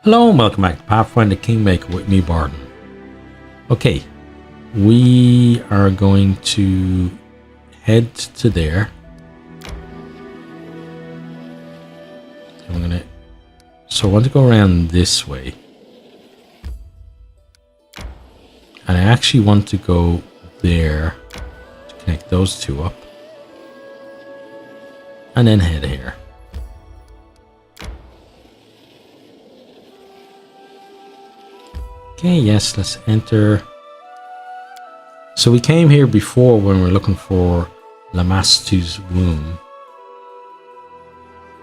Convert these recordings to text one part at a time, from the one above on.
Hello and welcome back to Pathfinder Kingmaker with me, Barton. Okay, we are going to head to there. So I want to go around this way. And I actually want to go there to connect those two up. And then head here. Okay, yes, let's enter. So we came here before when we were looking for Lamastu's womb.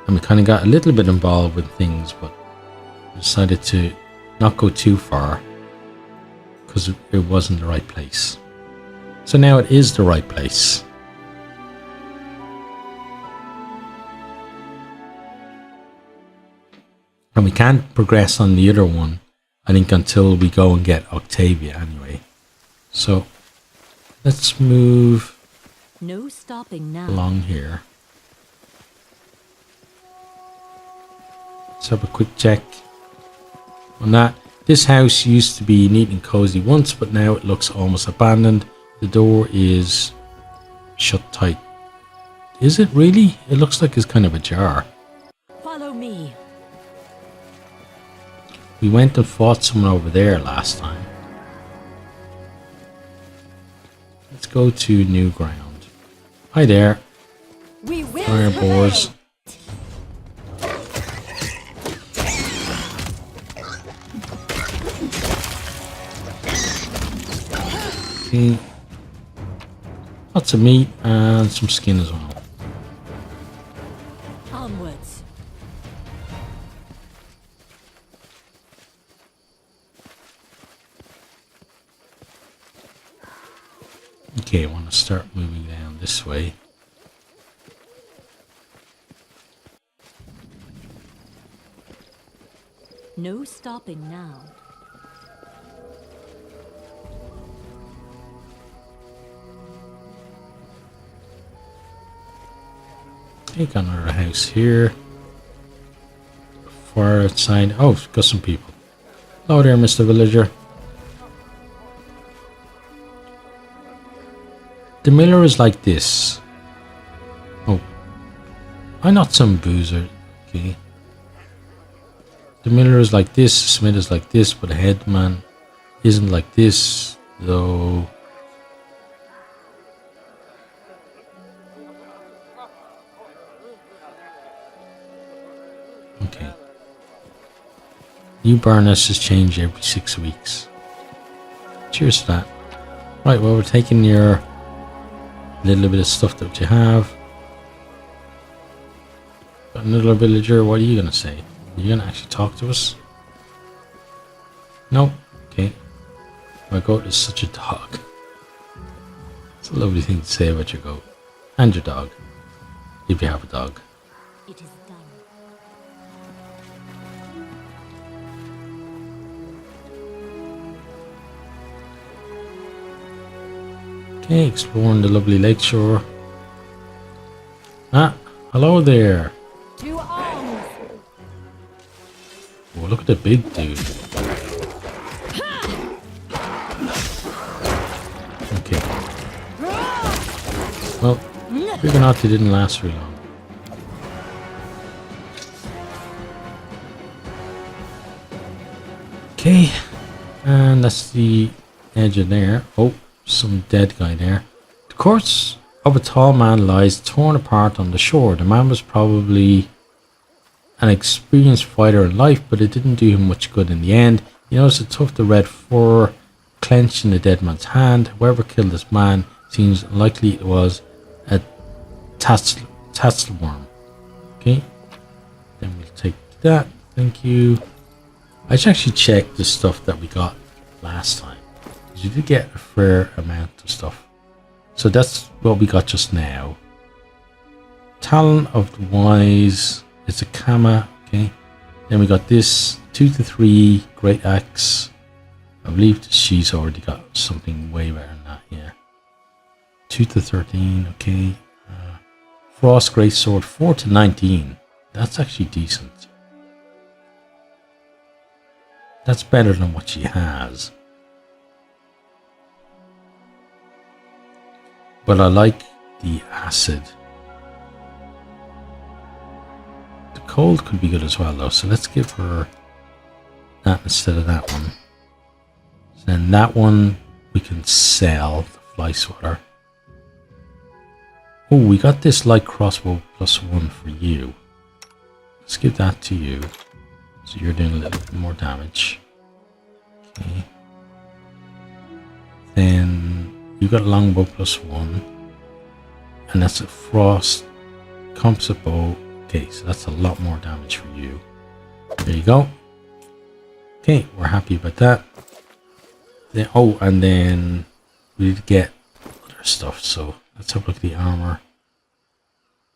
And we kind of got a little bit involved with things, but decided to not go too far because it wasn't the right place. So now it is the right place. And we can't progress on the other one, I think, until we go and get Octavia anyway. So let's move no stopping now. Along here. Let's have a quick check on that. This house used to be neat and cozy once, but now it looks almost abandoned. The door is shut tight. Is it really? It looks like it's kind of ajar. Follow me. We went and fought someone over there last time. Let's go to new ground. Hi there. We will. Fire boars. Okay. Lots of meat and some skin as well. Onwards. Okay, I want to start moving down this way. No stopping now. Okay, got another house here. Far outside. Oh, got some people. Hello there, Mr. Villager. The miller is like this. Oh. I'm not some boozer. Okay. The miller is like this, the smith is like this, but the headman isn't like this, though. Okay. New barnesses change every 6 weeks. Cheers to that. Right, well, we're taking your little bit of stuff that you have. Got another villager. What are you gonna say? Are you gonna actually talk to us? No. Okay. My goat is such a dog. It's a lovely thing to say about your goat and your dog, if you have a dog. It is done. Okay, exploring the lovely lakeshore. Ah, hello there. To arms. Oh, look at the big dude. Okay. Well, figure out they didn't last very long. Okay, and that's the edge of there. Oh, some dead guy there. The corpse of a tall man lies torn apart on the shore. The man was probably an experienced fighter in life, but it didn't do him much good in the end. He noticed a tuft of red fur clenched in the dead man's hand. Whoever killed this man seems likely it was a tasselworm. Okay, then we'll take that. Thank you. I should actually check the stuff that we got last time. You did get a fair amount of stuff. So that's what we got just now. Talon of the Wise. It's a Kama. Okay. Then we got this 2 to 3 Great Axe. I believe she's already got something way better than that. Yeah. 2 to 13. Okay. Frost Great Sword 4 to 19. That's actually decent. That's better than what she has. But I like the acid. The cold could be good as well though, so let's give her that instead of that one. So then that one we can sell, the fly swatter. Oh, we got this light crossbow +1 for you. Let's give that to you. So you're doing a little bit more damage. Okay. Then you got longbow +1. And that's a frost composite bow. Okay, so that's a lot more damage for you. There you go. Okay, we're happy about that. Then, oh, and then we need to get other stuff. So let's have a look at the armor.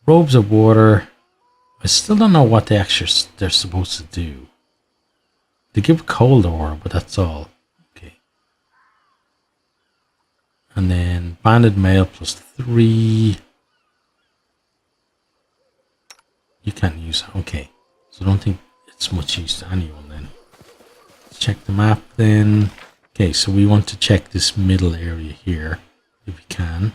Robes of water. I still don't know what they're supposed to do. They give cold aura, but that's all. Okay. And then banded mail +3. You can't use it. Okay. So I don't think it's much use to anyone then. Let's check the map then. Okay, so we want to check this middle area here, if we can.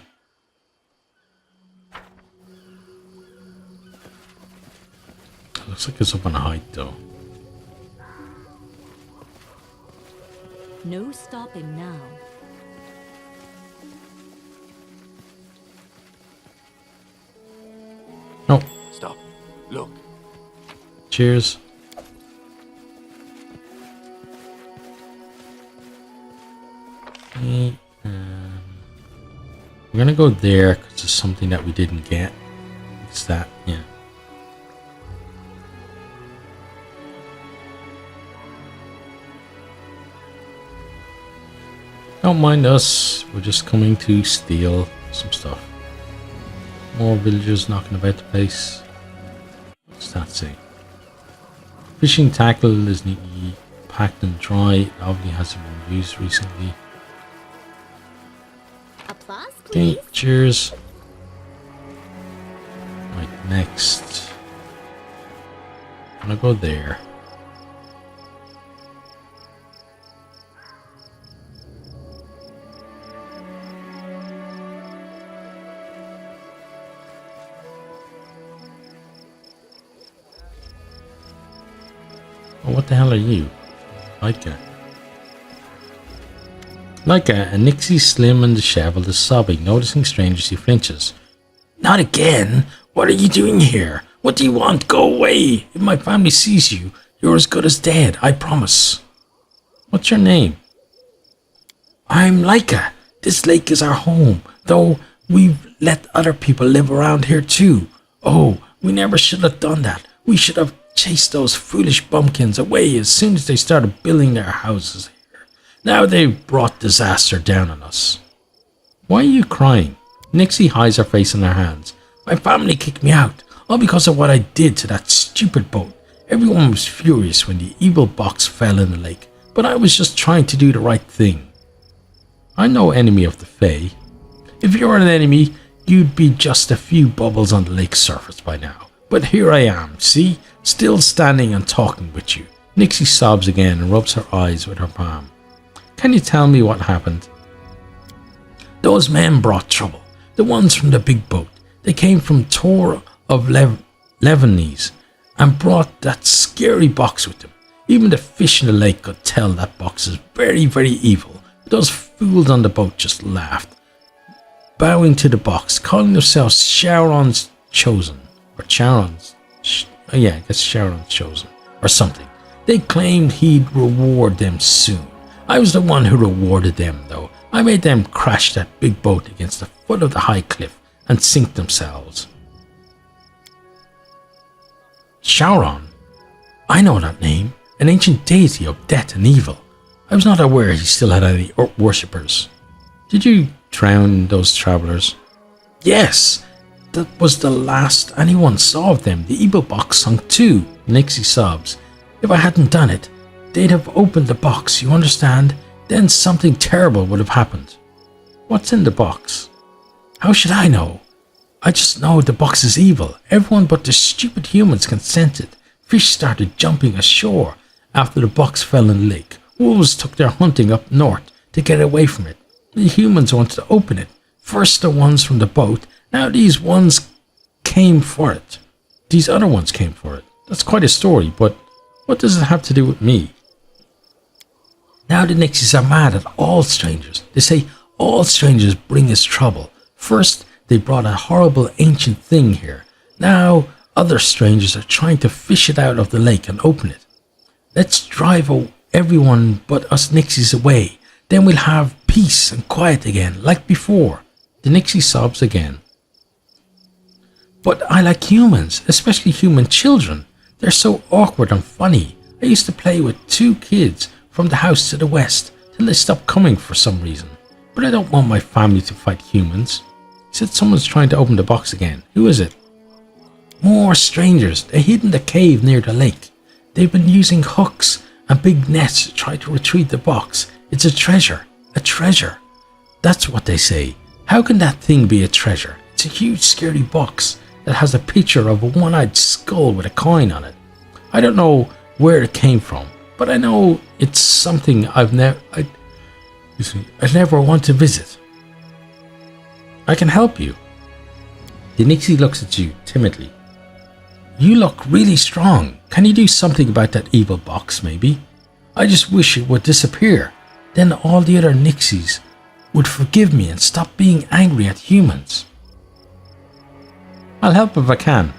Looks like it's up on a height though. No stopping now. No. Stop. Look. Cheers. Okay, we're gonna go there because it's something that we didn't get. It's that, yeah. Don't mind us, we're just coming to steal some stuff. More villagers knocking about the place. What's that say? Fishing tackle is neatly packed and dry. It obviously hasn't been used recently. Applause, Okay, please. cheers. Right, next. I'm gonna go there. Oh, what the hell are you? Leica. Leica, a Nixie slim and disheveled, is sobbing. Noticing strangers, he flinches. Not again! What are you doing here? What do you want? Go away! If my family sees you, you're as good as dead, I promise. What's your name? I'm Leica. This lake is our home, though we've let other people live around here too. Oh, we never should have done that. We should have chased those foolish bumpkins away as soon as they started building their houses here. Now they've brought disaster down on us. Why are you crying? Nixie hides her face in her hands. My family kicked me out, all because of what I did to that stupid boat. Everyone was furious when the evil box fell in the lake, but I was just trying to do the right thing. I'm no enemy of the Fae. If you're an enemy, you'd be just a few bubbles on the lake's surface by now. But here I am, see? Still standing and talking with you. Nixie sobs again and rubs her eyes with her palm. Can you tell me what happened? Those men brought trouble. The ones from the big boat. They came from Tor of Lebanese and brought that scary box with them. Even the fish in the lake could tell that box is very, very evil. Those fools on the boat just laughed, bowing to the box, calling themselves Charon's Chosen. Or Charon's... yeah, I guess Charon's Chosen. Or something. They claimed he'd reward them soon. I was the one who rewarded them, though. I made them crash that big boat against the foot of the high cliff and sink themselves. Charon? I know that name. An ancient deity of death and evil. I was not aware he still had any worshippers. Did you drown those travelers? Yes. That was the last anyone saw of them. The evil box sunk too. Nixie sobs. If I hadn't done it, they'd have opened the box, you understand? Then something terrible would have happened. What's in the box? How should I know? I just know the box is evil. Everyone but the stupid humans consented. Fish started jumping ashore, after the box fell in the lake. Wolves took their hunting up north to get away from it. The humans wanted to open it. First the ones from the boat, now these ones came for it. These other ones came for it. That's quite a story, but what does it have to do with me? Now the Nixies are mad at all strangers. They say all strangers bring us trouble. First, they brought a horrible ancient thing here. Now, other strangers are trying to fish it out of the lake and open it. Let's drive everyone but us Nixies away. Then we'll have peace and quiet again, like before. The Nixie sobs again. But I like humans, especially human children. They're so awkward and funny. I used to play with 2 kids from the house to the west till they stopped coming for some reason. But I don't want my family to fight humans. He said someone's trying to open the box again. Who is it? More strangers. They hid in the cave near the lake. They've been using hooks and big nets to try to retrieve the box. It's a treasure. A treasure. That's what they say. How can that thing be a treasure? It's a huge scary box that has a picture of a one-eyed skull with a coin on it. I don't know where it came from, but I know it's something I'd never want to visit. I can help you. The Nixie looks at you timidly. You look really strong. Can you do something about that evil box, maybe? I just wish it would disappear. Then all the other Nixies would forgive me and stop being angry at humans. I'll help if I can.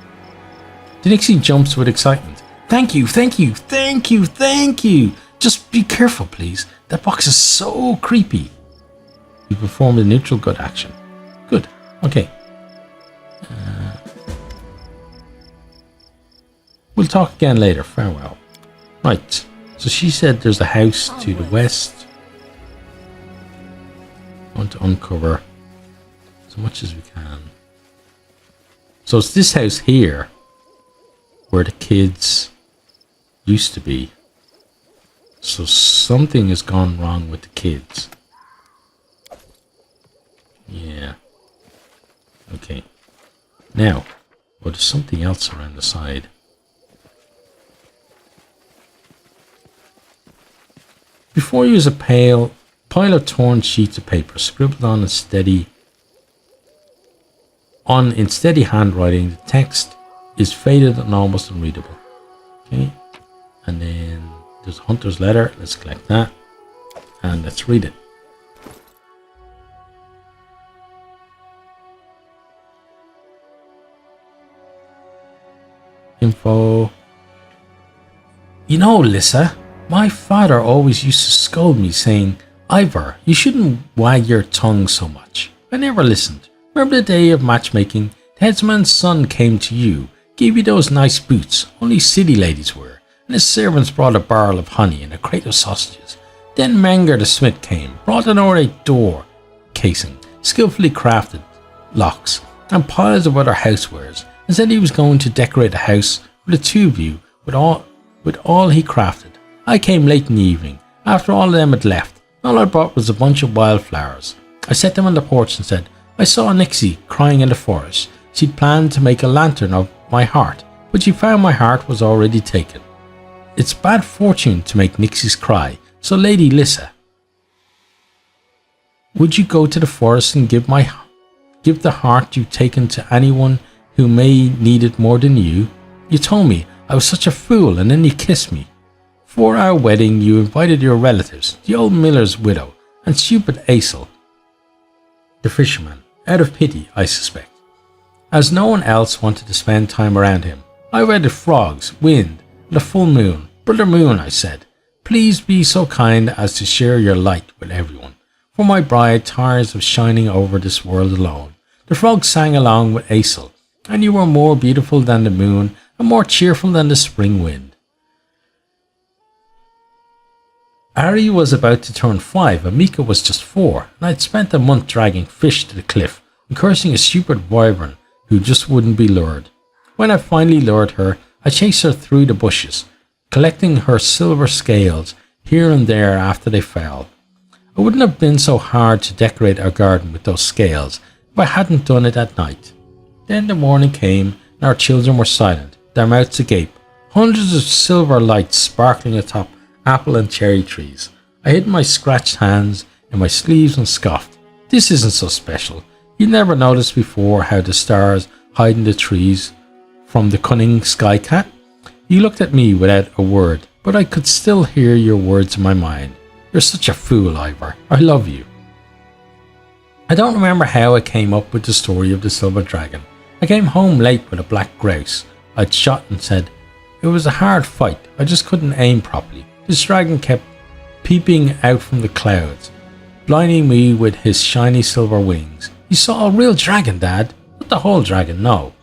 The Nixie jumps with excitement. Thank you, thank you, thank you, thank you. Just be careful, please. That box is so creepy. You performed a neutral good action. Good, okay. We'll talk again later. Farewell. Right, so she said there's a house to the west. I want to uncover as much as we can. So it's this house here where the kids used to be. So something has gone wrong with the kids. Yeah. Okay. Now, oh, there's something else around the side. Before you is a pile of torn sheets of paper scribbled on in steady handwriting. The text is faded and almost unreadable. Okay, and then there's a hunter's letter. Let's collect that and let's read it. Info. You know, Lissa, my father always used to scold me saying, Ivor, you shouldn't wag your tongue so much. I never listened. Remember the day of matchmaking? The headsman's son came to you, gave you those nice boots only city ladies wear, and his servants brought a barrel of honey and a crate of sausages. Then Menger the smith came, brought an ornate door casing, skillfully crafted locks, and piles of other housewares, and said he was going to decorate the house for the 2 of you with all he crafted. I came late in the evening, after all of them had left. All I brought was a bunch of wildflowers. I set them on the porch and said, I saw a Nixie crying in the forest. She'd planned to make a lantern of my heart, but she found my heart was already taken. It's bad fortune to make Nixies cry, so Lady Lissa, would you go to the forest and give the heart you've taken to anyone who may need it more than you? You told me I was such a fool, and then you kissed me. For our wedding, you invited your relatives, the old miller's widow, and stupid Aesel, the fisherman, out of pity, I suspect. As no one else wanted to spend time around him, I wedded frogs, wind, and a full moon. Brother Moon, I said, please be so kind as to share your light with everyone, for my bride tires of shining over this world alone. The frogs sang along with Aesel, and you were more beautiful than the moon, and more cheerful than the spring wind. Ari was about to turn 5 and Mika was just 4, and I'd spent a month dragging fish to the cliff and cursing a stupid wyvern who just wouldn't be lured. When I finally lured her, I chased her through the bushes, collecting her silver scales here and there after they fell. It wouldn't have been so hard to decorate our garden with those scales if I hadn't done it at night. Then the morning came and our children were silent, their mouths agape, Hundreds of silver lights sparkling atop apple and cherry trees. I hid my scratched hands in my sleeves and scoffed. This isn't so special. You never noticed before how the stars hide in the trees from the cunning sky cat? You looked at me without a word, but I could still hear your words in my mind. You're such a fool, Ivor. I love you. I don't remember how I came up with the story of the silver dragon. I came home late with a black grouse I'd shot and said, it was a hard fight. I just couldn't aim properly. This dragon kept peeping out from the clouds, blinding me with his shiny silver wings. You saw a real dragon, Dad. Not the whole dragon, no.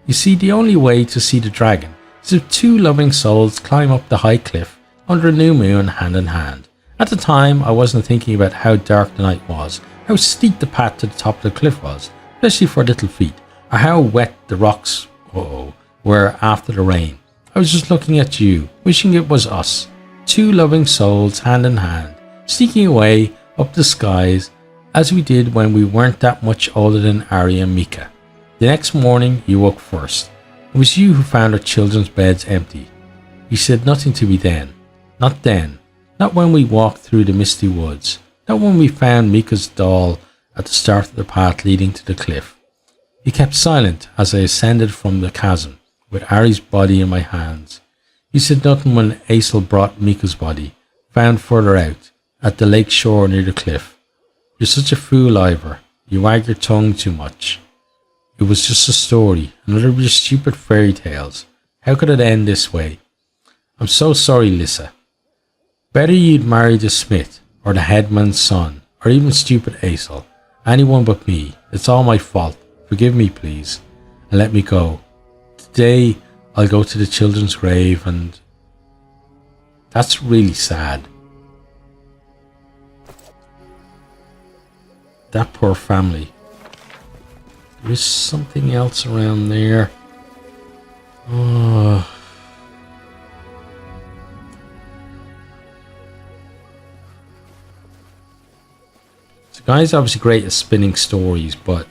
You see, the only way to see the dragon is if two loving souls climb up the high cliff under a new moon hand in hand. At the time, I wasn't thinking about how dark the night was, how steep the path to the top of the cliff was, especially for little feet, or how wet the rocks were after the rain. I was just looking at you, wishing it was us, two loving souls hand in hand, sneaking away up the skies as we did when we weren't that much older than Ari and Mika. The next morning, you woke first. It was you who found our children's beds empty. You said nothing to me then. Not then. Not when we walked through the misty woods. Not when we found Mika's doll at the start of the path leading to the cliff. You kept silent as I ascended from the chasm, with Ari's body in my hands. You said nothing when Aisel brought Mika's body, found further out, at the lake shore near the cliff. You're such a fool, Ivor. You wag your tongue too much. It was just a story, another of your stupid fairy tales. How could it end this way? I'm so sorry, Lissa. Better you'd marry the smith, or the headman's son, or even stupid Aisel. Anyone but me. It's all my fault. Forgive me, please, and let me go. Today, I'll go to the children's grave, and that's really sad. That poor family. There is something else around there. Oh. The guy's obviously great at spinning stories, but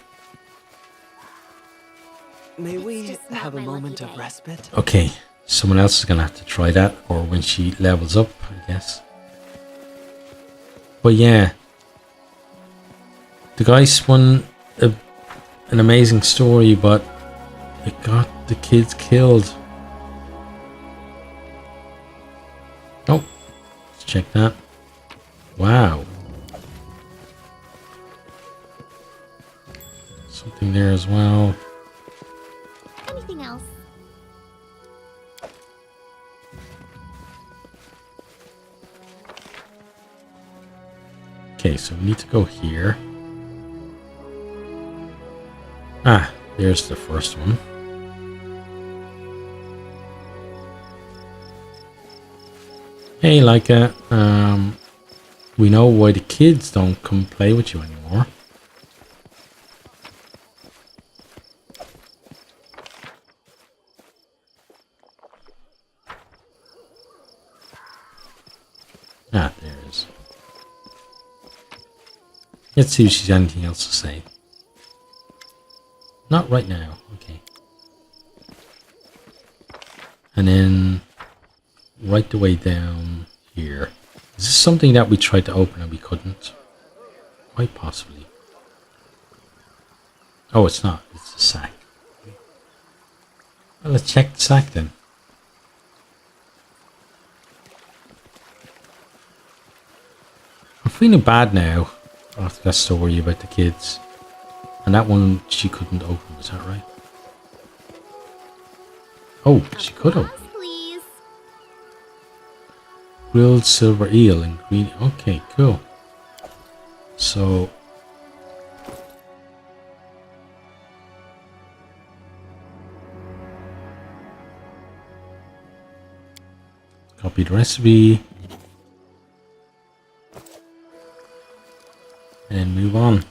may we have a moment of respite? okay, someone else is gonna have to try that, or when she levels up, I guess. But yeah, the guy spun an amazing story, but it got the kids killed. Oh, let's check that. Wow. Something there as well. Anything else? Okay, so we need to go here. Ah, there's the first one. Hey, Laika, we know why the kids don't come play with you anymore. Ah, there it is. Let's see if she's anything else to say. Not right now. Okay. And then right the way down here. Is this something that we tried to open and we couldn't? Quite possibly. Oh, it's not. It's a sack. Well, let's check the sack then. I'm feeling bad now after that story about the kids. And that one she couldn't open, is that right? Oh, she could open. Please. Grilled silver eel and green. Okay, cool. So copy the recipe and move on.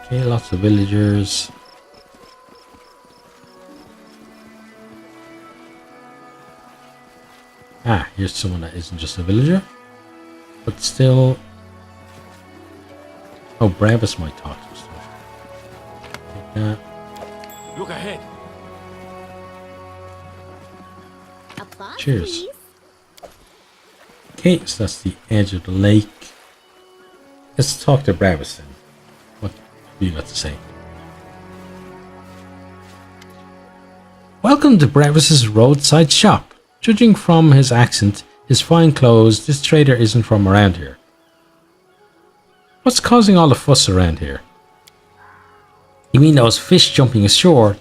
Okay, lots of villagers. Ah, here's someone that isn't just a villager, but still. Oh, Brabus might talk to stuff. Take that. Look ahead. Applause, Cheers. please. Okay, so that's the edge of the lake. Let's talk to Brabus then. What have you got to say? Welcome to Brabus's roadside shop. Judging from his accent, his fine clothes, this trader isn't from around here. What's causing all the fuss around here? You mean those fish jumping ashore?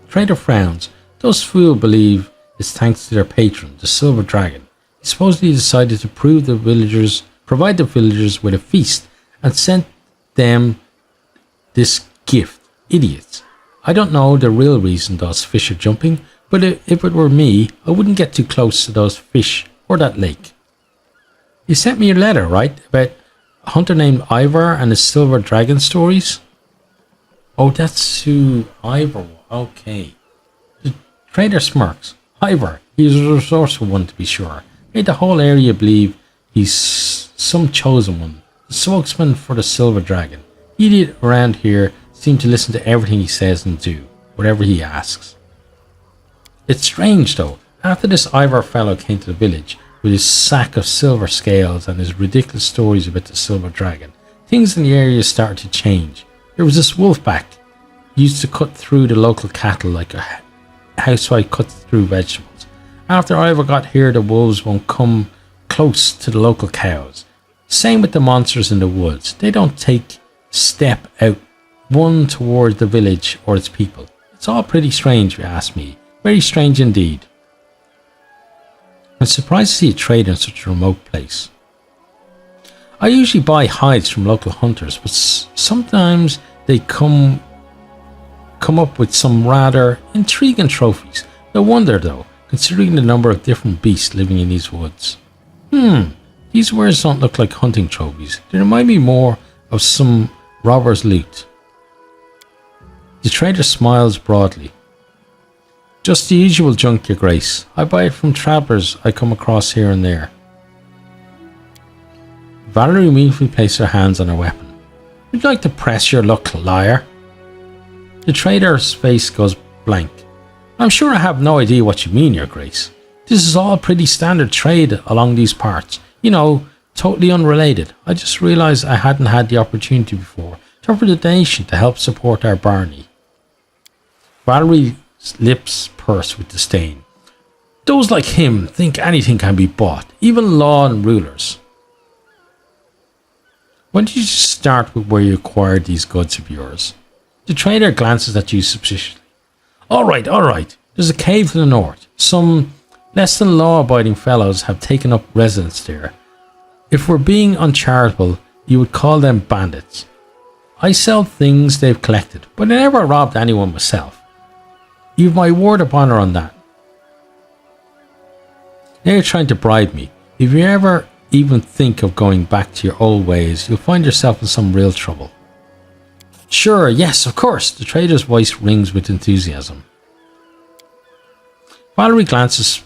Trader frowns. Those fools believe it's thanks to their patron, the Silver Dragon. He supposedly decided to provide the villagers with a feast and sent them this gift. Idiots. I don't know the real reason those fish are jumping, but if it were me, I wouldn't get too close to those fish or that lake. You sent me a letter, right? About a hunter named Ivar and his Silver Dragon stories? Oh, that's who Ivar was. Okay. The trader smirks. Ivar, he's a resourceful one to be sure. Made the whole area believe he's some chosen one. The spokesman for the Silver Dragon. Idiot around here seem to listen to everything he says and do, whatever he asks. It's strange though, after this Ivar fellow came to the village with his sack of silver scales and his ridiculous stories about the Silver Dragon, things in the area started to change. There was this wolfback. He used to cut through the local cattle like a housewife cuts through vegetables. After Ivar got here, the wolves won't come close to the local cows. Same with the monsters in the woods. They don't take step out one toward the village or its people. It's all pretty strange if you ask me. Very strange indeed. I'm surprised to see a trader in such a remote place. I usually buy hides from local hunters, but sometimes they come up with some rather intriguing trophies. No wonder though, considering the number of different beasts living in these woods. These wares don't look like hunting trophies. They remind me more of some robber's loot. The trader smiles broadly. Just the usual junk, your grace. I buy it from travelers I come across here and there. Valerie immediately placed her hands on her weapon. Would you like to press your luck, liar? The trader's face goes blank. I'm sure I have no idea what you mean, your grace. This is all pretty standard trade along these parts. You know, totally unrelated. I just realized I hadn't had the opportunity before to offer the donation to help support our Barney. Valerie's lips purse with disdain. Those like him think anything can be bought, even law and rulers. When did you start with where you acquired these goods of yours? The trader glances at you suspiciously. All right. There's a cave to the north. Some less than law-abiding fellows have taken up residence there. If we're being uncharitable, you would call them bandits. I sell things they've collected, but I never robbed anyone myself. You've my word of honor on that. Now you're trying to bribe me. If you ever even think of going back to your old ways, you'll find yourself in some real trouble. Sure, yes, of course. The trader's voice rings with enthusiasm. Valerie glances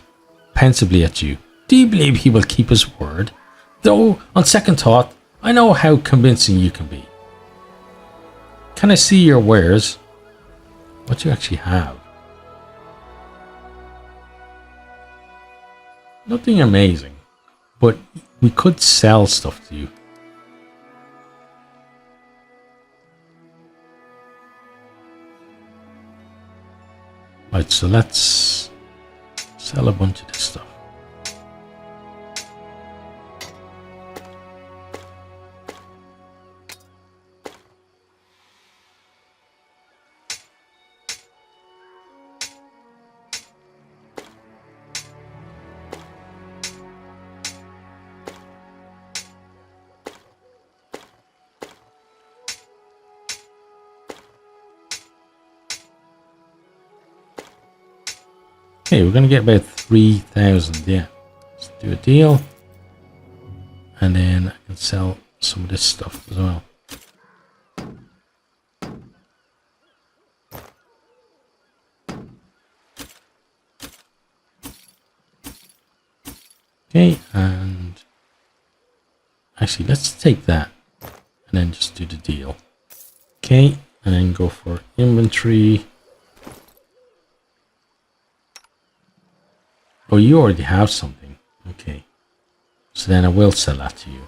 pensively at you. Do you believe he will keep his word? Though, on second thought, I know how convincing you can be. Can I see your wares? What do you actually have? Nothing amazing, but we could sell stuff to you. Right, so let's sell a bunch of this stuff. Okay, we're going to get about 3,000, yeah. Let's do a deal. And then I can sell some of this stuff as well. Okay, and actually let's take that and then just do the deal. Okay, and then go for inventory. Oh, you already have something. Okay, so then I will sell that to you.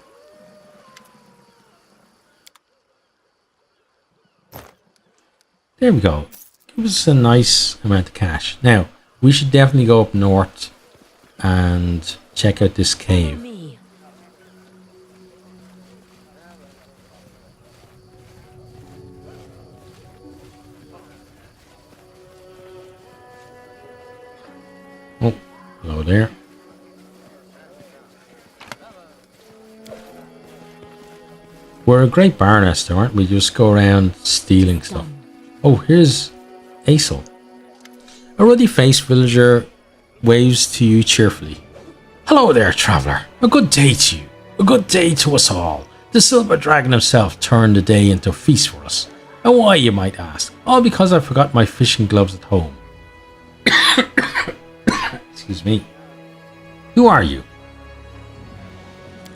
There we go. Give us a nice amount of cash. Now, we should definitely go up north and check out this cave. Oh, hello there. We're a great bar nester, aren't we? Just go around stealing stuff. Oh, here's Aisel. A ruddy-faced villager waves to you cheerfully. Hello there, traveller. A good day to you. A good day to us all. The silver dragon himself turned the day into a feast for us. And why, you might ask? All because I forgot my fishing gloves at home. Excuse me. Who are you?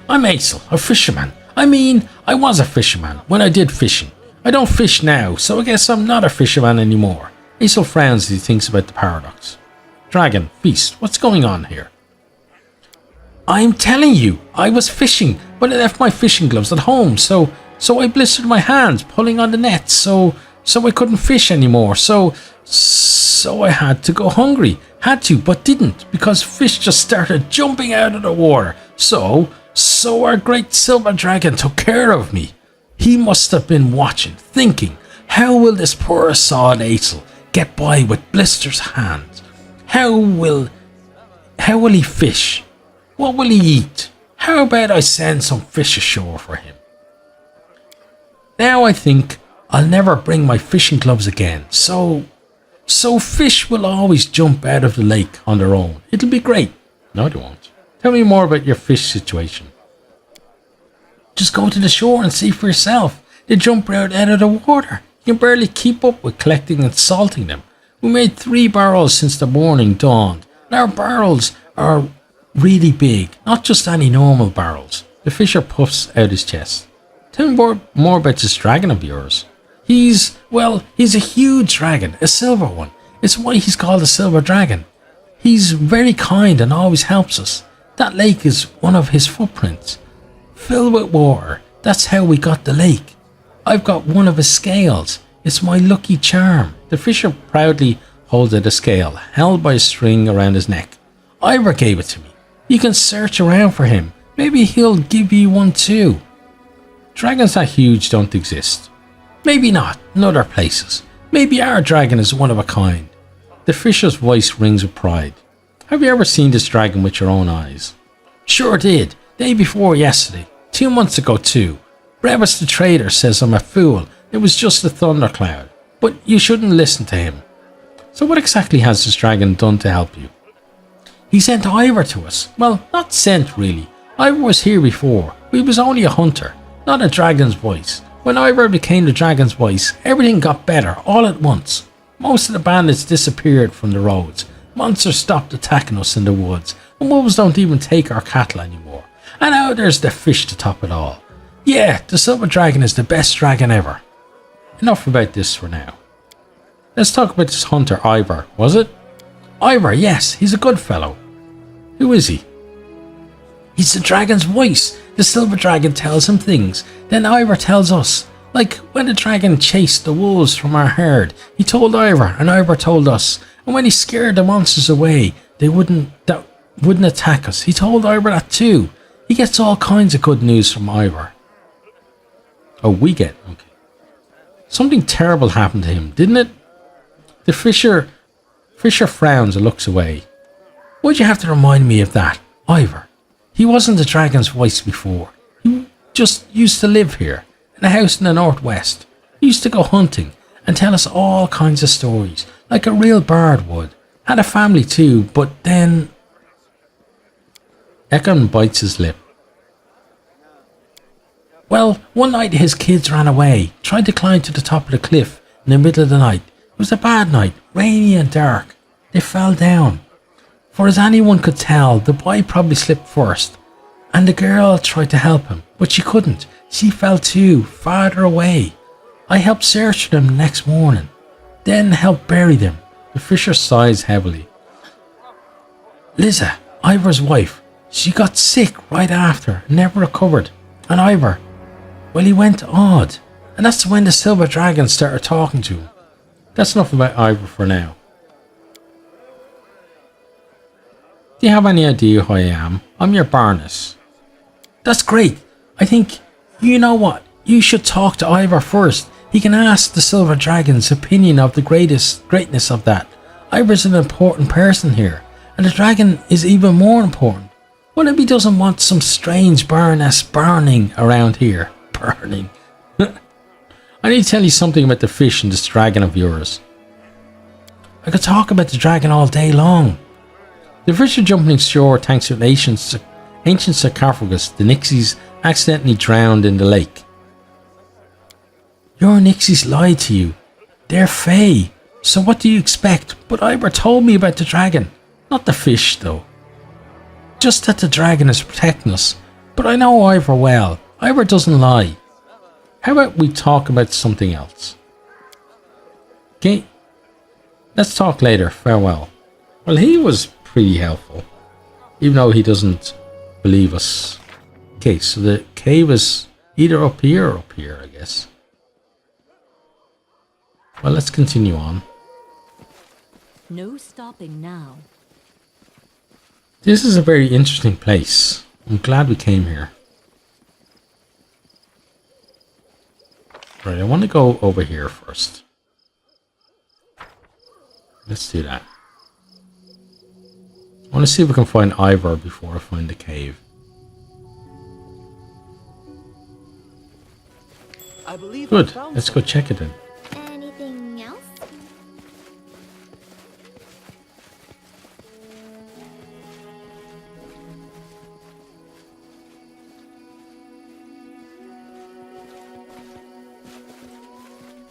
I'm Aisel, a fisherman. I was a fisherman when I did fishing. I don't fish now, so I guess I'm not a fisherman anymore. Aisel frowns as he thinks about the paradox. Dragon, feast, what's going on here? I'm telling you, I was fishing, but I left my fishing gloves at home, so I blistered my hands pulling on the net, so I couldn't fish anymore, so I had to go hungry. Had to, but didn't, because fish just started jumping out of the water. So our great silver dragon took care of me. He must have been watching, thinking, how will this poor sod Aisel get by with blister's hands? How will he fish? What will he eat? How about I send some fish ashore for him? Now I think I'll never bring my fishing gloves again, so fish will always jump out of the lake on their own. It'll be great. No, they won't. Tell me more about your fish situation. Just go to the shore and see for yourself. They jump right out of the water. You can barely keep up with collecting and salting them. We made 3 barrels since the morning dawned. And our barrels are really big, not just any normal barrels. The fisher puffs out his chest. Tell me more about this dragon of yours. He's a huge dragon, a silver one. It's why he's called a silver dragon. He's very kind and always helps us. That lake is one of his footprints. Filled with water. That's how we got the lake. I've got one of his scales. It's my lucky charm. The fisher proudly holds out a scale, held by a string around his neck. Ivor gave it to me. You can search around for him. Maybe he'll give you one too. Dragons that huge don't exist. Maybe not, in other places. Maybe our dragon is one of a kind. The fisher's voice rings with pride. Have you ever seen this dragon with your own eyes? Sure did. Day before yesterday. 2 months ago too. Brevis the trader says I'm a fool. It was just a thundercloud. But you shouldn't listen to him. So what exactly has this dragon done to help you? He sent Ivor to us. Well, not sent really. Ivor was here before. He was only a hunter, not a dragon's voice. When Ivor became the dragon's voice, everything got better all at once. Most of the bandits disappeared from the roads. Monsters stopped attacking us in the woods. And wolves don't even take our cattle anymore. And now there's the fish to top it all. Yeah, the silver dragon is the best dragon ever. Enough about this for now. Let's talk about this hunter Ivor, was it? Ivor, yes, he's a good fellow. Who is he? He's the dragon's voice. The silver dragon tells him things, then Ivor tells us. Like when the dragon chased the wolves from our herd, he told Ivor and Ivor told us. And when he scared the monsters away, they wouldn't attack us. He told Ivor that too. He gets all kinds of good news from Ivor. Oh, we get, okay. Something terrible happened to him, didn't it? The fisher frowns and looks away. Why'd you have to remind me of that, Ivor? He wasn't the dragon's voice before. He just used to live here, in a house in the northwest. He used to go hunting and tell us all kinds of stories, like a real bard would. Had a family too, but then... Ekon bites his lip. Well, one night his kids ran away, tried to climb to the top of the cliff in the middle of the night. It was a bad night, rainy and dark. They fell down. For as anyone could tell, the boy probably slipped first, and the girl tried to help him, but she couldn't. She fell too, farther away. I helped search for them the next morning, then helped bury them. The fisher sighs heavily. Liza, Ivor's wife, she got sick right after, never recovered. And Ivor, well, he went odd, and that's when the silver dragon started talking to him. That's enough about Ivor for now. Do you have any idea who I am? I'm your Barnes. That's great. I think, you know what, you should talk to Ivor first. He can ask the silver dragon's opinion of the greatness of that. Ivor's an important person here, and the dragon is even more important. What if he doesn't want some strange baroness burning around here? Burning. I need to tell you something about the fish and this dragon of yours. I could talk about the dragon all day long. The fisher jumping ashore thanks to an ancient sarcophagus. The Nixies accidentally drowned in the lake. Your Nixies lied to you. They're Fae. So what do you expect? But Ivor told me about the dragon. Not the fish, though. Just that the dragon is protecting us. But I know Ivor well. Ivor doesn't lie. How about we talk about something else? Okay. Let's talk later. Farewell. Well, he was pretty helpful. Even though he doesn't believe us. Okay, so the cave is either up here or up here, I guess. Well, let's continue on. No stopping now. This is a very interesting place. I'm glad we came here. Right, I want to go over here first. Let's do that. I want to see if we can find Ivor before I find the cave. I believe Good, let's go check it in. Anything else?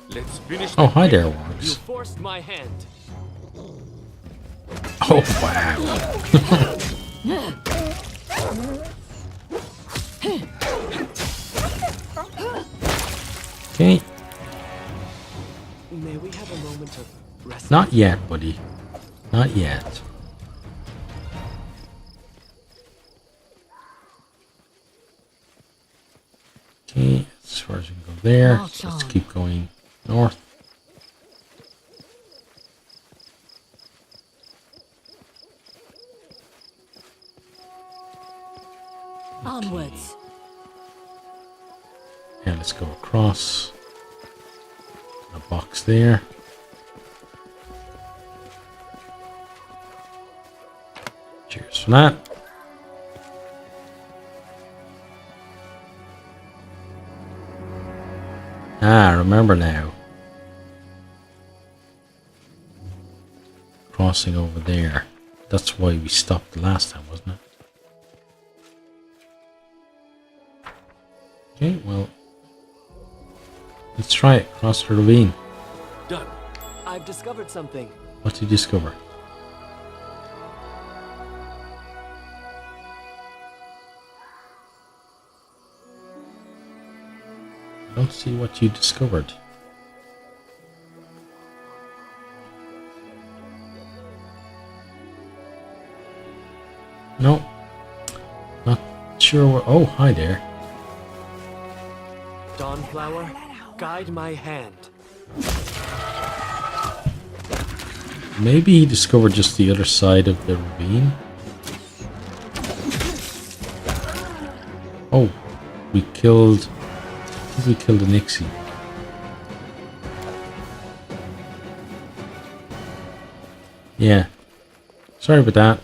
Let's finish. Oh, hi there, You Wargs. forced my hand. Oh, wow. Okay, May we have a moment of rest? not yet, buddy. Not yet. Okay, as far as we can go there. So let's keep going north. Onwards. Yeah, let's go across. A box there. Cheers for that. Ah, remember now. Crossing over there. That's why we stopped the last time, wasn't it? Okay, well, let's try it. Cross the ravine. Done. I've discovered something. What did you discover? I don't see what you discovered. No. Not sure what. Oh, hi there. Dawnflower, guide my hand. Maybe he discovered just the other side of the ravine. Oh, we killed. I think we killed a Nixie. Yeah. Sorry about that.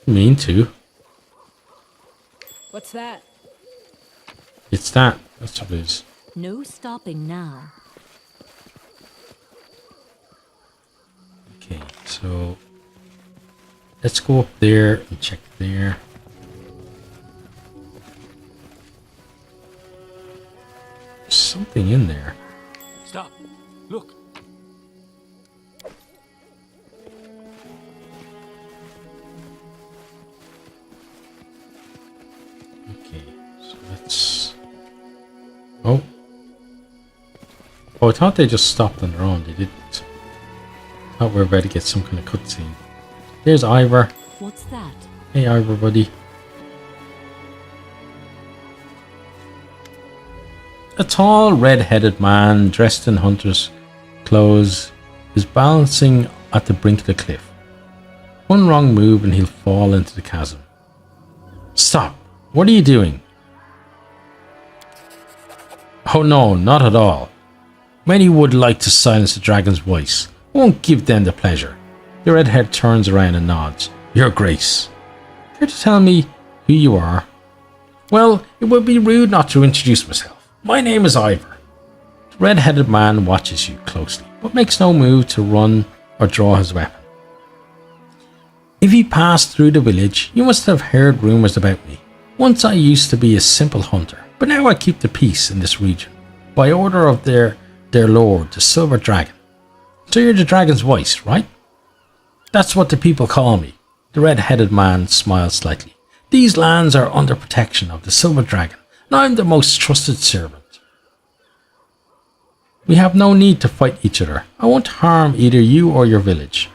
Didn't mean to. What's that? It's that. That's what it is. No stopping now. Okay, so let's go up there and check there. There's something in there. Stop. Look. Oh, I thought they just stopped on their own. They didn't. I thought we were about to get some kind of cutscene. There's Ivor. What's that? Hey, Ivor, buddy. A tall, red-headed man dressed in hunter's clothes is balancing at the brink of the cliff. One wrong move and he'll fall into the chasm. Stop! What are you doing? Oh no, not at all. Many would like to silence the dragon's voice. I won't give them the pleasure. The redhead turns around and nods. Your Grace. Care to tell me who you are? Well, it would be rude not to introduce myself. My name is Ivor. The red-headed man watches you closely, but makes no move to run or draw his weapon. If you passed through the village, you must have heard rumours about me. Once I used to be a simple hunter, but now I keep the peace in this region, by order of their lord, the Silver Dragon. So you're the dragon's voice, right? That's what the people call me. The red-headed man smiled slightly. These lands are under protection of the Silver Dragon, and I'm the most trusted servant. We have no need to fight each other. I won't harm either you or your village.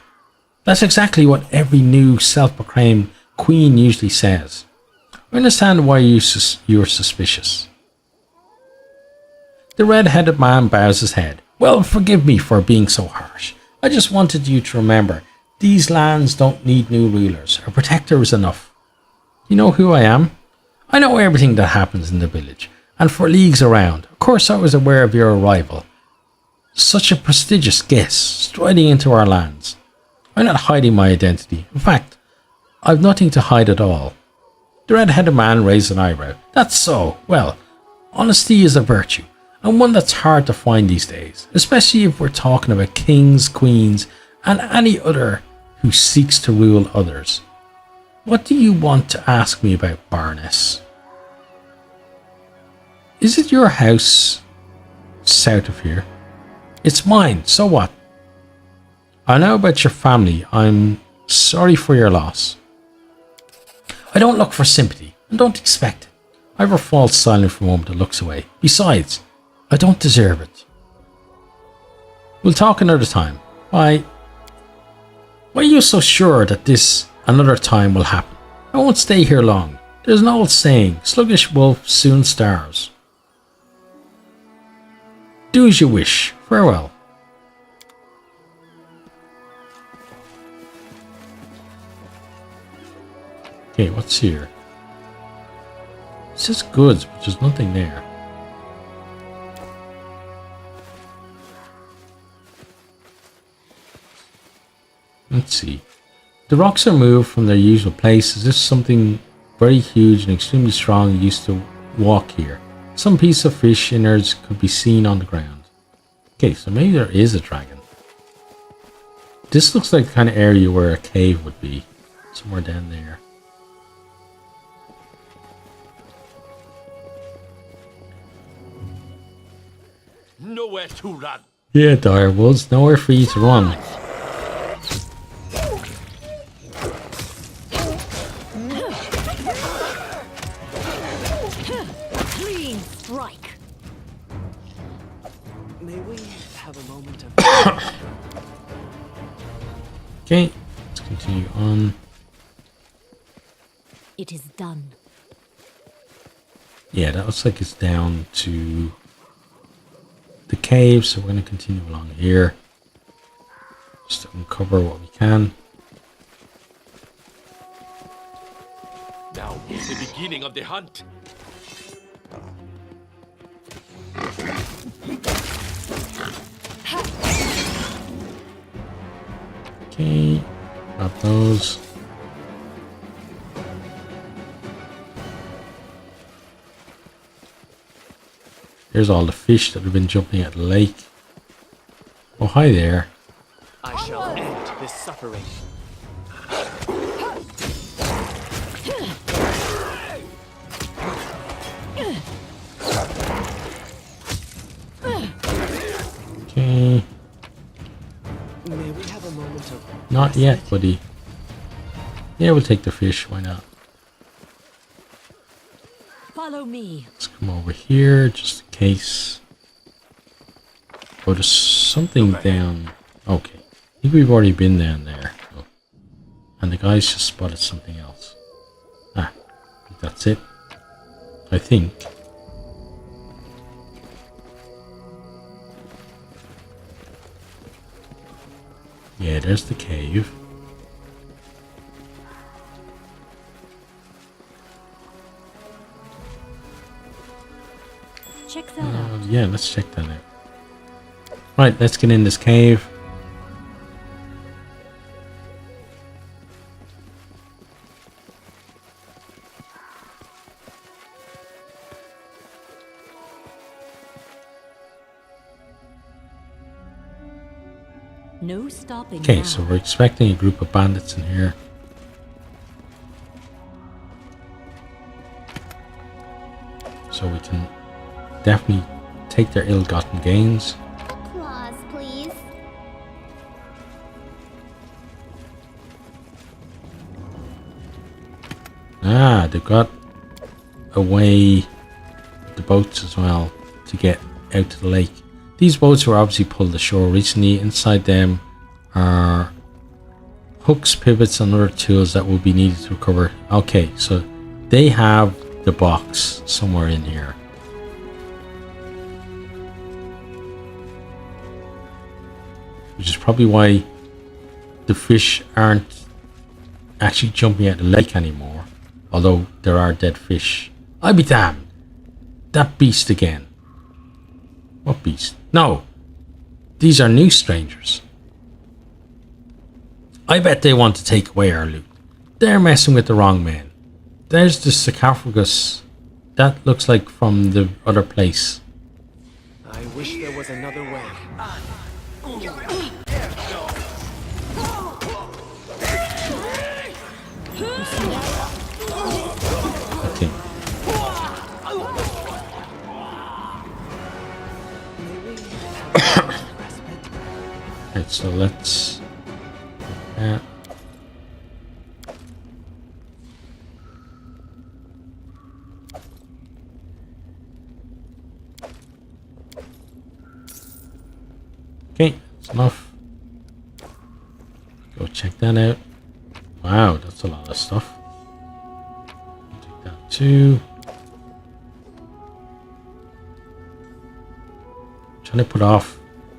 That's exactly what every new self-proclaimed queen usually says. I understand why you're suspicious. The red-headed man bows his head. Well, forgive me for being so harsh. I just wanted you to remember, these lands don't need new rulers. A protector is enough. You know who I am? I know everything that happens in the village, and for leagues around. Of course I was aware of your arrival. Such a prestigious guest, striding into our lands. I'm not hiding my identity. In fact, I've nothing to hide at all. The red-headed man raised an eyebrow. That's so. Well, honesty is a virtue, and one that's hard to find these days, especially if we're talking about kings, queens, and any other who seeks to rule others. What do you want to ask me about, Baroness? Is it your house south of here? It's mine, so what? I know about your family. I'm sorry for your loss. I don't look for sympathy, and don't expect it. Ivor falls silent for a moment and looks away. Besides, I don't deserve it. We'll talk another time. Why are you so sure that this another time will happen? I won't stay here long. There's an old saying, sluggish wolf soon starves. Do as you wish. Farewell. Okay, what's here? It says goods, but there's nothing there. Let's see. The rocks are moved from their usual place. Is this something very huge and extremely strong used to walk here? Some piece of fish innards could be seen on the ground. Okay, so maybe there is a dragon. This looks like the kind of area where a cave would be. Somewhere down there. Nowhere to run. Yeah, dire wolves. Nowhere for you to run. Clean strike. May we have a moment of... Okay, let's continue on. It is done. Yeah, that looks like it's down to the cave, so we're going to continue along here. Just to uncover what we can. Now is the beginning of the hunt. Okay, grab those. Here's all the fish that have been jumping at the lake. Oh, hi there. I shall end this suffering. Okay. May we have a moment of... Not yet, buddy. Yeah, we'll take the fish. Why not? Follow me. Let's come over here, just in case. Oh, there's something down. Okay. I think we've already been down there. Oh. And the guys just spotted something else. Ah, I think that's it. I think. Yeah, there's the cave. Check that out. Yeah, let's check that out. Right, let's get in this cave. No stopping. Okay, now. so we're expecting a group of bandits in here. So we can definitely take their ill-gotten gains. Applause, please. Ah, they've got a way with the boats as well to get out to the lake. These boats were obviously pulled ashore recently. Inside them are hooks, pivots, and other tools that will be needed to recover. Okay, so they have the box somewhere in here. Which is probably why the fish aren't actually jumping out the lake anymore. Although there are dead fish. I'll be damned. That beast again. What beast? No. These are new strangers. I bet they want to take away our loot. They're messing with the wrong men. There's the sarcophagus. That looks like from the other place. I wish there was another way. Okay. Right, so let's... Okay, that's enough. Go check that out. Wow, that's a lot of stuff. Take that too. Trying to put off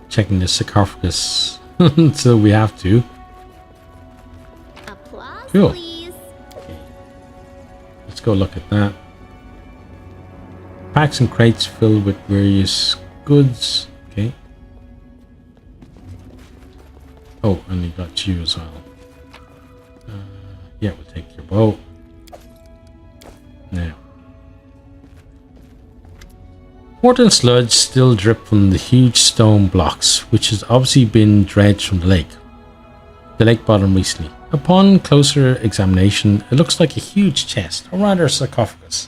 checking the sarcophagus until we have to. Applause, Cool. please. Okay. Let's go look at that. Packs and crates filled with various goods. Okay. Oh, and we got you as well. Yeah, we'll take your bow. Now. Water and sludge still drip from the huge stone blocks, which has obviously been dredged from the lake bottom recently. Upon closer examination, it looks like a huge chest, or rather a sarcophagus.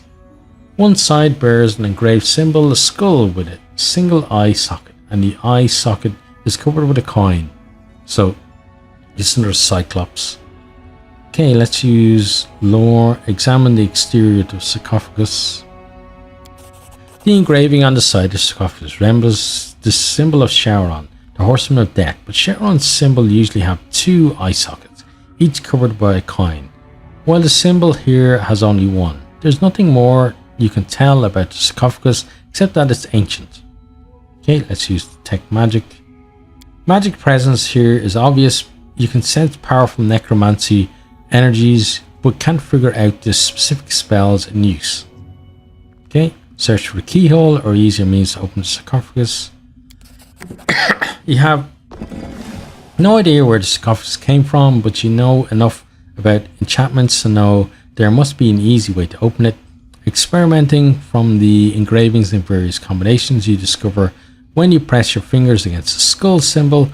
One side bears an engraved symbol, a skull with a single eye socket, and the eye socket is covered with a coin. So, it's another cyclops. Okay, let's use lore. Examine the exterior of the sarcophagus. The engraving on the side of the sarcophagus resembles the symbol of Charon, the horseman of death, but Charon's symbol usually have two eye sockets, each covered by a coin, while the symbol here has only one. There's nothing more you can tell about the sarcophagus except that it's ancient. Okay, let's use detect magic. Magic presence here is obvious. You can sense powerful necromancy energies, but can't figure out the specific spells in use. Okay, search for a keyhole or easier means to open the sarcophagus. You have no idea where the sarcophagus came from, but you know enough about enchantments to know there must be an easy way to open it. Experimenting from the engravings in various combinations, you discover when you press your fingers against the skull symbol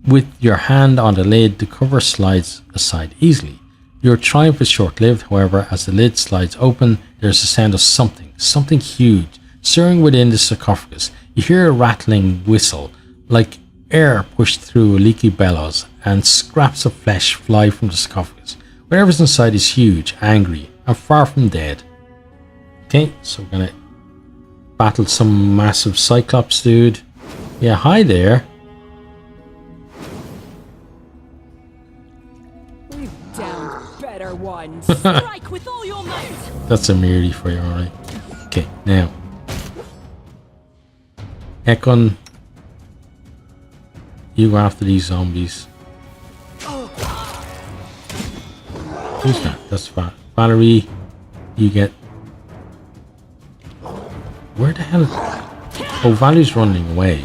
with your hand on the lid, the cover slides aside easily. Your triumph is short-lived, however, as the lid slides open, there's a sound of something huge, stirring within the sarcophagus. You hear a rattling whistle, like air pushed through a leaky bellows, and scraps of flesh fly from the sarcophagus. Whatever's inside is huge, angry, and far from dead. Okay, so we're gonna battle some massive cyclops dude. Yeah, hi there. We've downed better ones. Strike with all your might. That's a Miri for you, alright. Okay, now. Ekon. You go after these zombies. Who's that? That's Valerie. You get... Where the hell... Oh, Valerie's running away.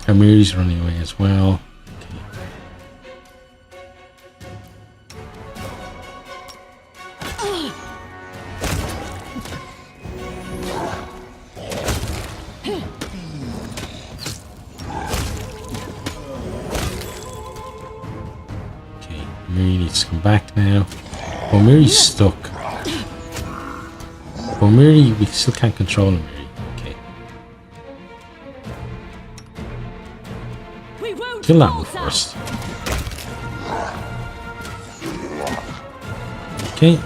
And Miri's running away as well. Miri needs to come back now. Oh, Miri's stuck. Oh, Miri, we still can't control him, Miri. Okay. Kill that one first. Okay.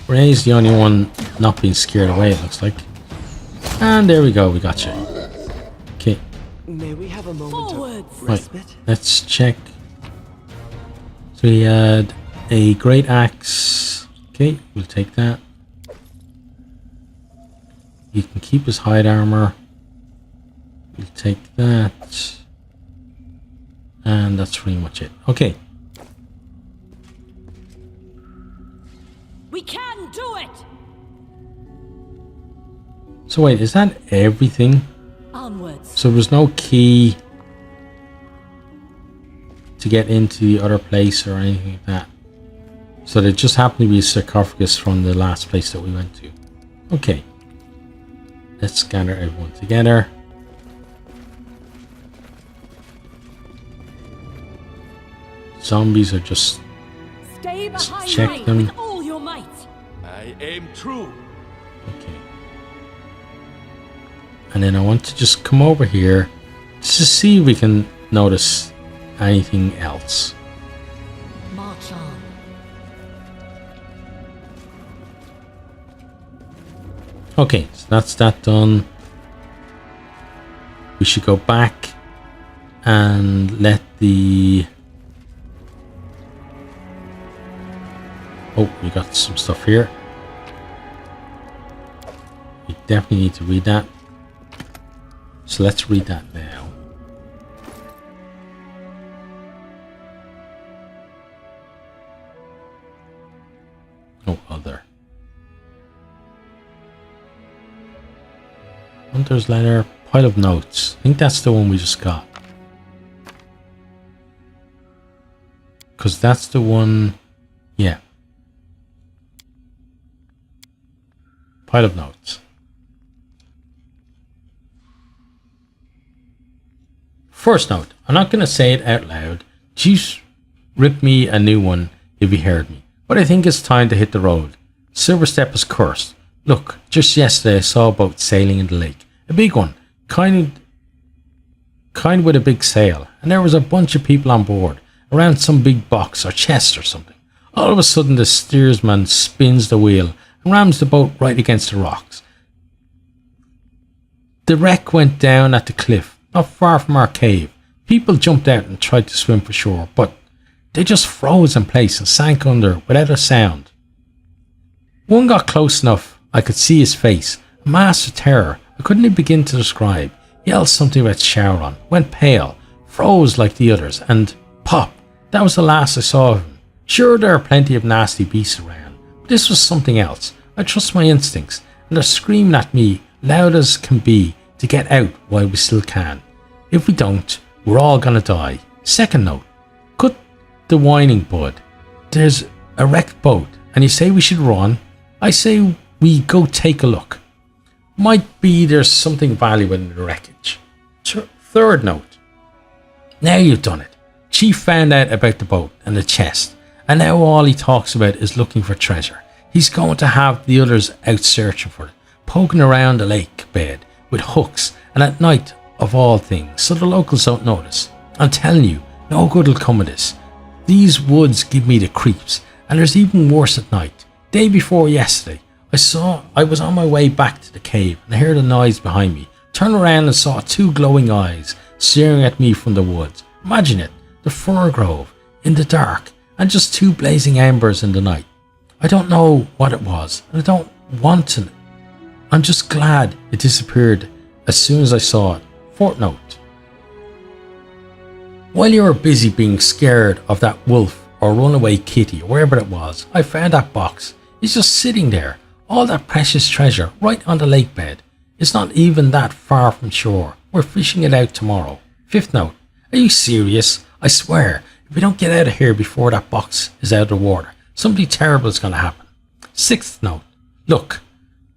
Ray's the only one not being scared away, it looks like. And there we go, we got you. Okay. May we have a moment of respite? Right, let's check. So he had a great axe. Okay, we'll take that. He can keep his hide armor. We'll take that. And that's pretty much it. Okay. We can do it. So wait, is that everything? Onwards. So there's no key to get into the other place or anything like that. So there just happened to be a sarcophagus from the last place that we went to. Okay. Let's gather everyone together. Zombies are just... Stay behind check me them. with all your might. I aim true. Okay. And then I want to just come over here just to see if we can notice anything else. March on. Okay, so that's that done. We should go back and let the... Oh, we got some stuff here. We definitely need to read that. So let's read that now. Oh, other. Hunter's letter, pile of notes. I think that's the one we just got. Because that's the one... Yeah. Pile of notes. First note, I'm not going to say it out loud. Jeez, rip me a new one if you heard me. But I think it's time to hit the road. Silverstep is cursed. Look, just yesterday I saw a boat sailing in the lake. A big one. Kind with a big sail. And there was a bunch of people on board. Around some big box or chest or something. All of a sudden the steersman spins the wheel and rams the boat right against the rocks. The wreck went down at the cliff, not far from our cave. People jumped out and tried to swim for shore, but they just froze in place and sank under without a sound. One got close enough, I could see his face, a mass of terror I couldn't even begin to describe. Yelled something about shower on, went pale, froze like the others, and pop, that was the last I saw of him. Sure, there are plenty of nasty beasts around, but this was something else. I trust my instincts, and they're screaming at me, loud as can be, to get out while we still can. If we don't, we're all gonna die. Second note, cut the whining, bud. There's a wrecked boat, and you say we should run. I say we go take a look. Might be there's something valuable in the wreckage. Third note, now you've done it. Chief found out about the boat and the chest, and now all he talks about is looking for treasure. He's going to have the others out searching for it, poking around the lake bed with hooks, and at night of all things, so the locals don't notice. I'm telling you, no good will come of this. These woods give me the creeps, and there's even worse at night. Day before yesterday, I was on my way back to the cave and I heard a noise behind me. Turned around and saw 2 glowing eyes staring at me from the woods. Imagine it, the fir grove, in the dark, and just 2 blazing embers in the night. I don't know what it was, and I don't want to. I'm just glad it disappeared as soon as I saw it. Footnote. While you were busy being scared of that wolf or runaway kitty or wherever it was, I found that box. It's just sitting there, all that precious treasure right on the lake bed. It's not even that far from shore. We're fishing it out tomorrow. 5th note. Are you serious? I swear, if we don't get out of here before that box is out of the water, something terrible is going to happen. 6th note. Look,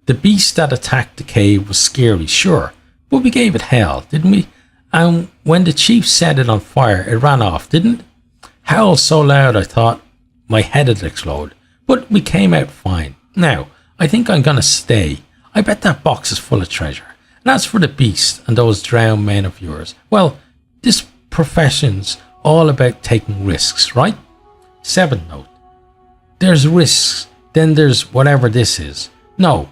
the beast that attacked the cave was scary, sure, but we gave it hell, didn't we? And when the chief set it on fire, it ran off, didn't it? Howled so loud I thought my head would explode, but we came out fine. Now, I think I'm going to stay. I bet that box is full of treasure. And as for the beast and those drowned men of yours, well, this profession's all about taking risks, right? 7th note. There's risks, then there's whatever this is. No,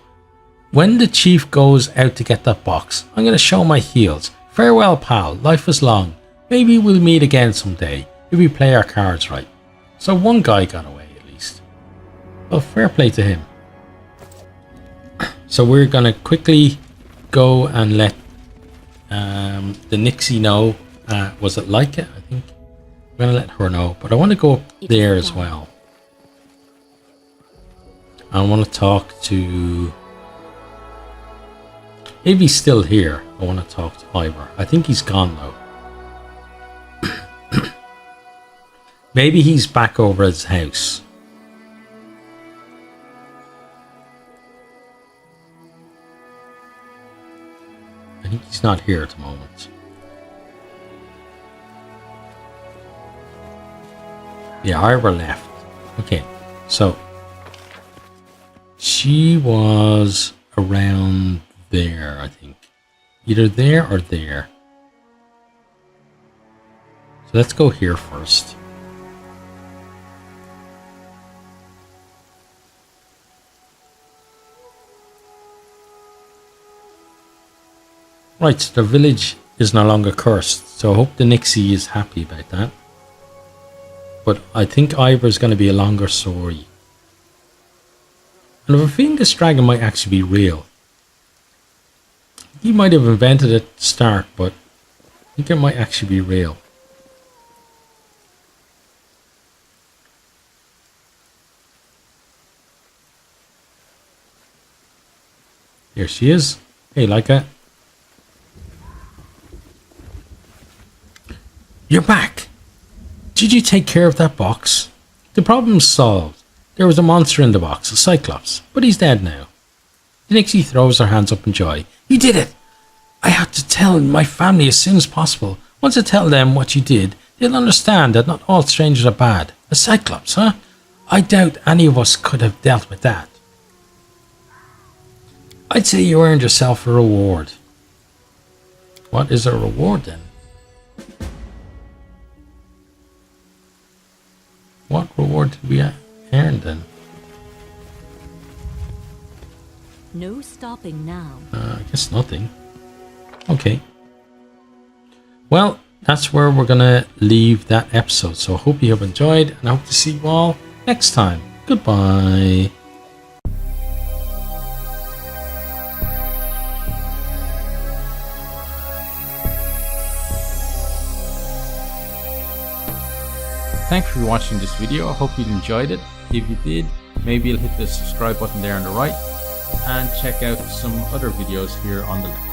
when the chief goes out to get that box, I'm going to show my heels. Farewell, pal, life is long. Maybe we'll meet again someday if we play our cards right. So one guy got away at least. Well, fair play to him. So we're going to quickly go and let the Nixie know. Was it like it? I think I'm going to let her know. But I want to go up there as well. I want to talk to... If he's still here, I want to talk to Ivor. I think he's gone though. Maybe he's back over at his house. I think he's not here at the moment. Yeah, Ivor left. Okay, so she was around there, I think. Either there or there. So let's go here first. Right, so the village is no longer cursed, so I hope the Nixie is happy about that. But I think Ivor's going to be a longer story. And I have a feeling this dragon might actually be real. He might have invented it at the start, but I think it might actually be real. Here she is. Hey, Leica. You're back. Did you take care of that box? The problem's solved. There was a monster in the box, a Cyclops, but he's dead now. The Nixie throws her hands up in joy. You did it! I had to tell my family as soon as possible. Once I tell them what you did, they'll understand that not all strangers are bad. A Cyclops, huh? I doubt any of us could have dealt with that. I'd say you earned yourself a reward. What is a reward then? What reward did we earn then? No stopping now. I guess nothing. Okay. Well, that's where we're gonna leave that episode. So I hope you have enjoyed, and I hope to see you all next time. Goodbye. Thanks for watching this video. I hope you enjoyed it. If you did, maybe you'll hit the subscribe button there on the right and check out some other videos here on the left.